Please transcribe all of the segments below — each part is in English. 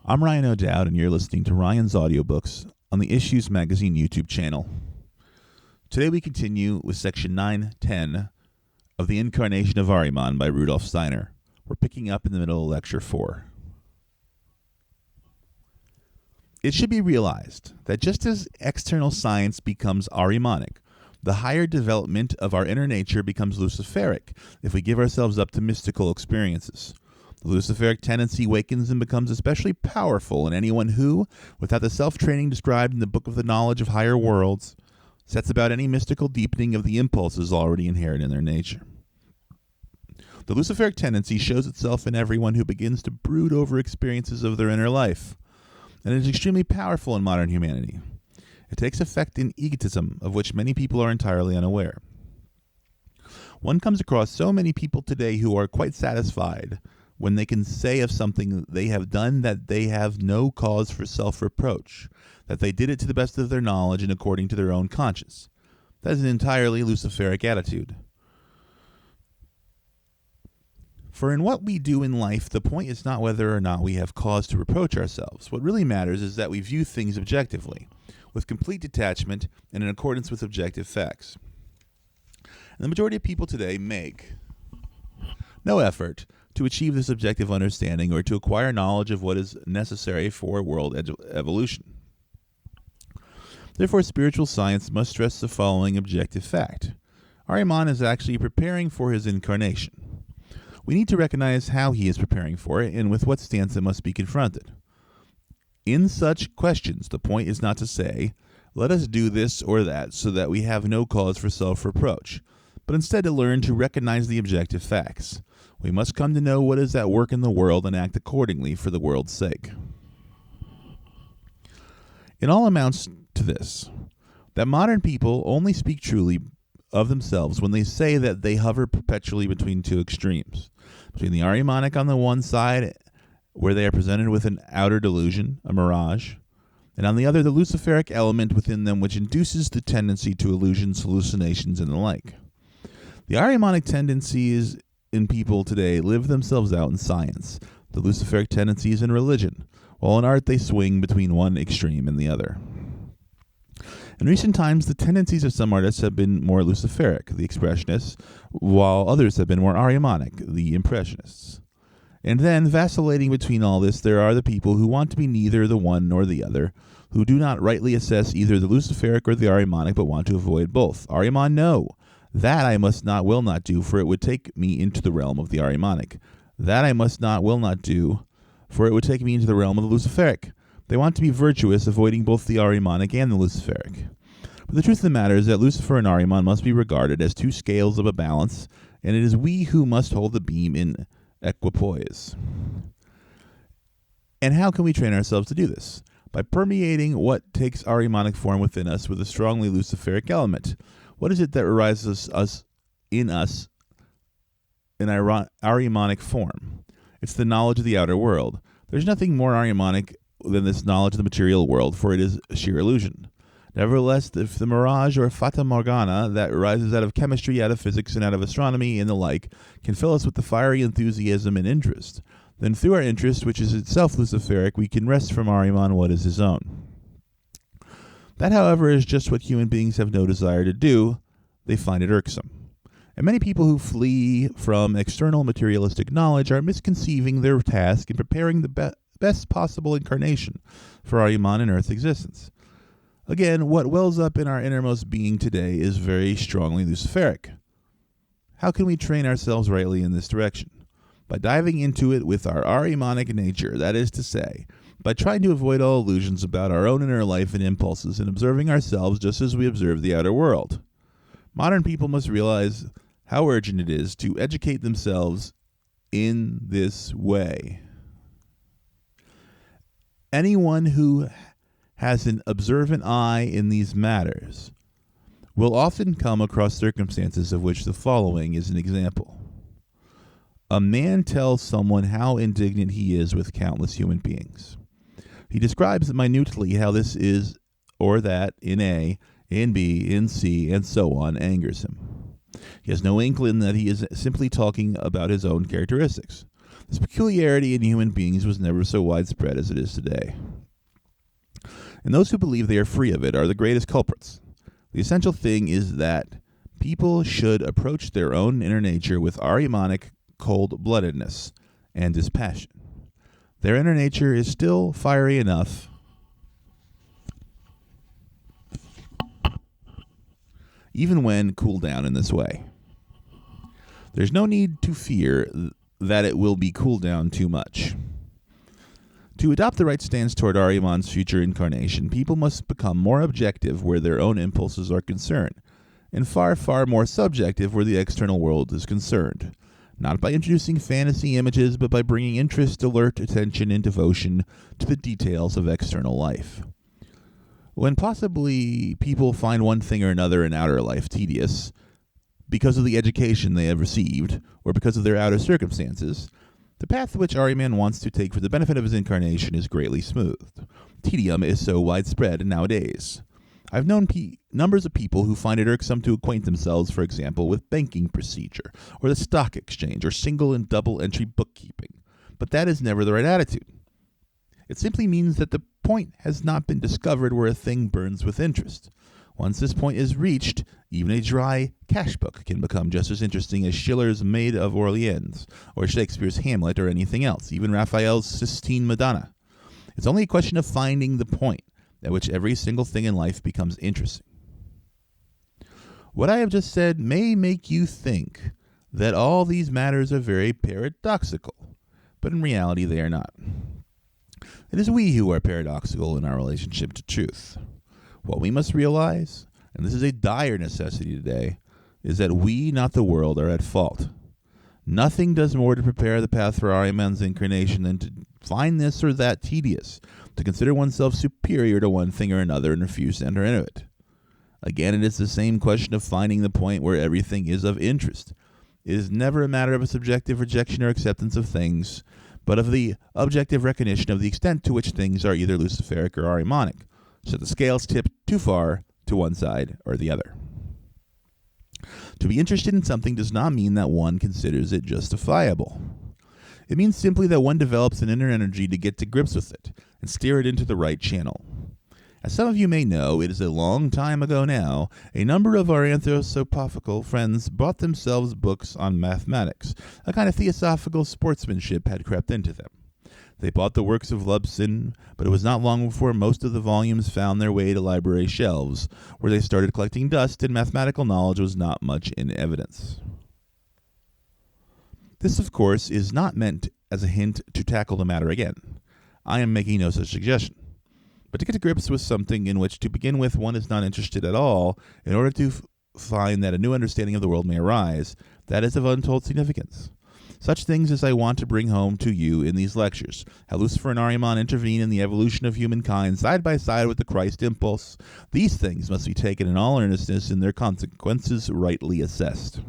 I'm Ryan O'Doud, and you're listening to Ryan's Audiobooks on the Issues Magazine YouTube channel. Today we continue with Section 910 of The Incarnation of Ahriman by Rudolph Steiner. We're picking up in the middle of Lecture 4. It should be realized that just as external science becomes Ahrimanic, the higher development of our inner nature becomes Luciferic if we give ourselves up to mystical experiences. The Luciferic tendency wakens and becomes especially powerful in anyone who, without the self-training described in the Book of the Knowledge of Higher Worlds, sets about any mystical deepening of the impulses already inherent in their nature. The Luciferic tendency shows itself in everyone who begins to brood over experiences of their inner life, and it is extremely powerful in modern humanity. It takes effect in egotism, of which many people are entirely unaware. One comes across so many people today who are quite satisfied when they can say of something they have done that they have no cause for self-reproach, that they did it to the best of their knowledge and according to their own conscience. That is an entirely Luciferic attitude. For in what we do in life, the point is not whether or not we have cause to reproach ourselves. What really matters is that we view things objectively, with complete detachment and in accordance with objective facts. And the majority of people today make no effort to achieve this objective understanding or to acquire knowledge of what is necessary for world evolution. Therefore, spiritual science must stress the following objective fact. Ahriman is actually preparing for his incarnation. We need to recognize how he is preparing for it and with what stance it must be confronted. In such questions, the point is not to say, let us do this or that so that we have no cause for self-reproach, but instead to learn to recognize the objective facts. We must come to know what is at work in the world and act accordingly for the world's sake. It all amounts to this, that modern people only speak truly of themselves when they say that they hover perpetually between two extremes, between the Ahrimanic on the one side, where they are presented with an outer delusion, a mirage, and on the other the Luciferic element within them which induces the tendency to illusions, hallucinations, and the like. The Ahrimanic tendencies in people today live themselves out in science, the Luciferic tendencies in religion, while in art they swing between one extreme and the other. In recent times, the tendencies of some artists have been more Luciferic, the Expressionists, while others have been more Ahrimanic, the Impressionists. And then, vacillating between all this, there are the people who want to be neither the one nor the other, who do not rightly assess either the Luciferic or the Ahrimanic, but want to avoid both. Ahriman, no. That I must not, will not do, for it would take me into the realm of the Ahrimanic. That I must not, will not do, for it would take me into the realm of the Luciferic. They want to be virtuous, avoiding both the Ahrimanic and the Luciferic. But the truth of the matter is that Lucifer and Ahriman must be regarded as two scales of a balance, and it is we who must hold the beam in equipoise. And how can we train ourselves to do this? By permeating what takes Ahrimanic form within us with a strongly Luciferic element. What is it that arises in us in Ahrimanic form? It's the knowledge of the outer world. There's nothing more Ahrimanic than this knowledge of the material world, for it is sheer illusion. Nevertheless, if the mirage or fata morgana that arises out of chemistry, out of physics, and out of astronomy and the like can fill us with the fiery enthusiasm and interest, then through our interest, which is itself Luciferic, we can wrest from Ahriman what is his own. That, however, is just what human beings have no desire to do. They find it irksome. And many people who flee from external materialistic knowledge are misconceiving their task in preparing the best possible incarnation for Ahriman and Earth's existence. Again, what wells up in our innermost being today is very strongly Luciferic. How can we train ourselves rightly in this direction? By diving into it with our Ahrimanic nature, that is to say, by trying to avoid all illusions about our own inner life and impulses and observing ourselves just as we observe the outer world. Modern people must realize how urgent it is to educate themselves in this way. Anyone who has an observant eye in these matters will often come across circumstances of which the following is an example. A man tells someone how indignant he is with countless human beings. He describes minutely how this is or that in A, in B, in C, and so on angers him. He has no inkling that he is simply talking about his own characteristics. This peculiarity in human beings was never so widespread as it is today. And those who believe they are free of it are the greatest culprits. The essential thing is that people should approach their own inner nature with Ahrimanic cold-bloodedness and dispassion. Their inner nature is still fiery enough even when cooled down in this way. There's no need to fear that it will be cooled down too much. To adopt the right stance toward Ahriman's future incarnation, people must become more objective where their own impulses are concerned, and far, far more subjective where the external world is concerned. Not by introducing fantasy images, but by bringing interest, alert attention, and devotion to the details of external life. When possibly people find one thing or another in outer life tedious, because of the education they have received, or because of their outer circumstances, the path which Ahriman wants to take for the benefit of his incarnation is greatly smoothed. Tedium is so widespread nowadays. I've known numbers of people who find it irksome to acquaint themselves, for example, with banking procedure, or the stock exchange, or single and double entry bookkeeping. But that is never the right attitude. It simply means that the point has not been discovered where a thing burns with interest. Once this point is reached, even a dry cash book can become just as interesting as Schiller's Maid of Orleans, or Shakespeare's Hamlet, or anything else, even Raphael's Sistine Madonna. It's only a question of finding the point at which every single thing in life becomes interesting. What I have just said may make you think that all these matters are very paradoxical, but in reality they are not. It is we who are paradoxical in our relationship to truth. What we must realize, and this is a dire necessity today, is that we, not the world, are at fault. Nothing does more to prepare the path for Ahriman's incarnation than to find this or that tedious, to consider oneself superior to one thing or another and refuse to enter into it. Again, it is the same question of finding the point where everything is of interest. It is never a matter of a subjective rejection or acceptance of things, but of the objective recognition of the extent to which things are either Luciferic or Ahrimanic, so the scales tip too far to one side or the other. To be interested in something does not mean that one considers it justifiable. It means simply that one develops an inner energy to get to grips with it and steer it into the right channel. As some of you may know, it is a long time ago now, a number of our anthroposophical friends bought themselves books on mathematics. A kind of theosophical sportsmanship had crept into them. They bought the works of Lubson, but it was not long before most of the volumes found their way to library shelves, where they started collecting dust and mathematical knowledge was not much in evidence. This, of course, is not meant as a hint to tackle the matter again. I am making no such suggestion. But to get to grips with something in which to begin with one is not interested at all, in order to find that a new understanding of the world may arise, that is of untold significance. Such things as I want to bring home to you in these lectures, how Lucifer and Ahriman intervene in the evolution of humankind side by side with the Christ impulse. These things must be taken in all earnestness and their consequences rightly assessed.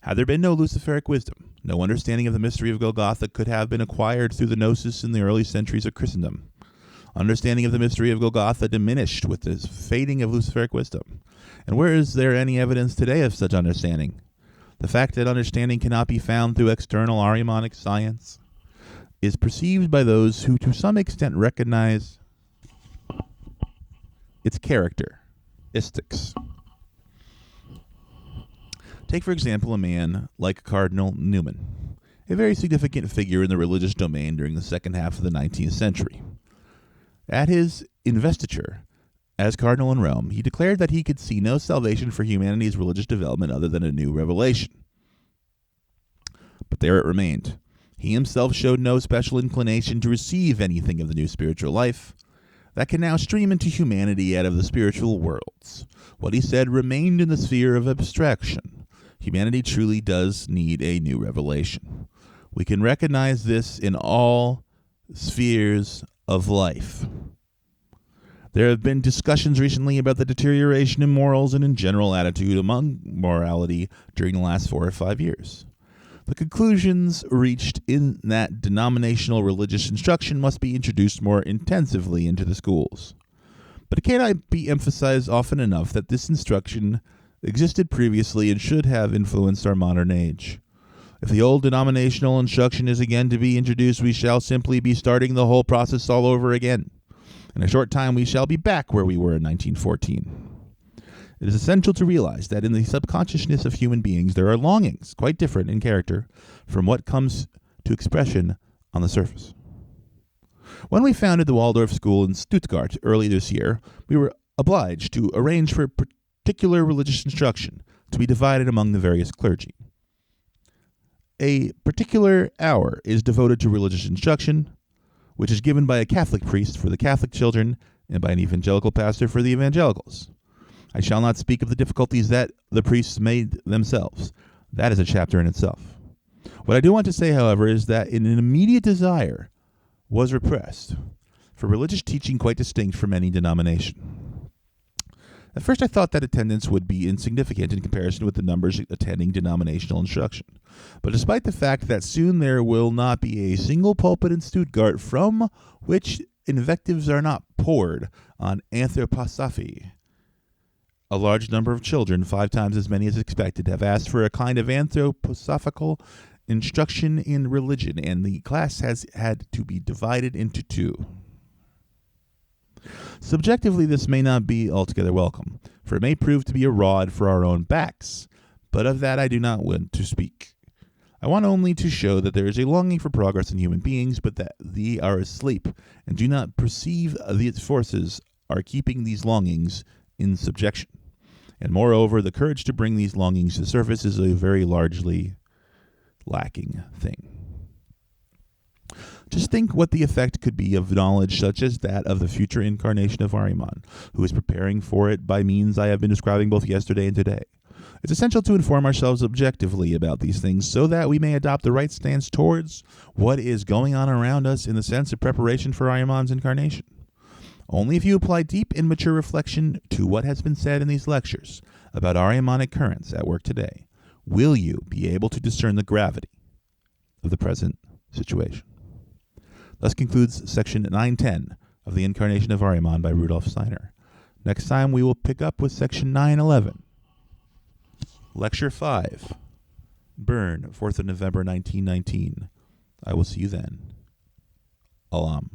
Had there been no Luciferic wisdom, no understanding of the mystery of Golgotha could have been acquired through the gnosis in the early centuries of Christendom. Understanding of the mystery of Golgotha diminished with the fading of Luciferic wisdom. And where is there any evidence today of such understanding? The fact that understanding cannot be found through external Ahrimanic science is perceived by those who to some extent recognize its characteristics. Take, for example, a man like Cardinal Newman, a very significant figure in the religious domain during the second half of the 19th century. At his investiture as cardinal in Rome, he declared that he could see no salvation for humanity's religious development other than a new revelation. But there it remained. He himself showed no special inclination to receive anything of the new spiritual life that can now stream into humanity out of the spiritual worlds. What he said remained in the sphere of abstraction. Humanity truly does need a new revelation. We can recognize this in all spheres of life. There have been discussions recently about the deterioration in morals and in general attitude among morality during the last 4 or 5 years. The conclusions reached in that denominational religious instruction must be introduced more intensively into the schools. But it cannot be emphasized often enough that this instruction existed previously and should have influenced our modern age. If the old denominational instruction is again to be introduced, we shall simply be starting the whole process all over again. In a short time, we shall be back where we were in 1914. It is essential to realize that in the subconsciousness of human beings, there are longings, quite different in character, from what comes to expression on the surface. When we founded the Waldorf School in Stuttgart early this year, we were obliged to arrange for particular religious instruction to be divided among the various clergy. A particular hour is devoted to religious instruction, which is given by a Catholic priest for the Catholic children and by an evangelical pastor for the evangelicals. I shall not speak of the difficulties that the priests made themselves. That is a chapter in itself. What I do want to say, however, is that an immediate desire was repressed for religious teaching quite distinct from any denomination. At first I thought that attendance would be insignificant in comparison with the numbers attending denominational instruction. But despite the fact that soon there will not be a single pulpit in Stuttgart from which invectives are not poured on Anthroposophy, a large number of children, 5 times as many as expected, have asked for a kind of anthroposophical instruction in religion, and the class has had to be divided into 2. Subjectively, this may not be altogether welcome, for it may prove to be a rod for our own backs, but of that I do not want to speak. I want only to show that there is a longing for progress in human beings, but that they are asleep and do not perceive the forces are keeping these longings in subjection. And moreover, the courage to bring these longings to the surface is a very largely lacking thing. Just think what the effect could be of knowledge such as that of the future incarnation of Ahriman, who is preparing for it by means I have been describing both yesterday and today. It's essential to inform ourselves objectively about these things so that we may adopt the right stance towards what is going on around us in the sense of preparation for Ahriman's incarnation. Only if you apply deep and mature reflection to what has been said in these lectures about Ahrimanic currents at work today will you be able to discern the gravity of the present situation. Thus concludes section 910 of The Incarnation of Ahriman by Rudolph Steiner. Next time we will pick up with section 911. Lecture 5. Bern, 4th of November 1919. I will see you then. Alam.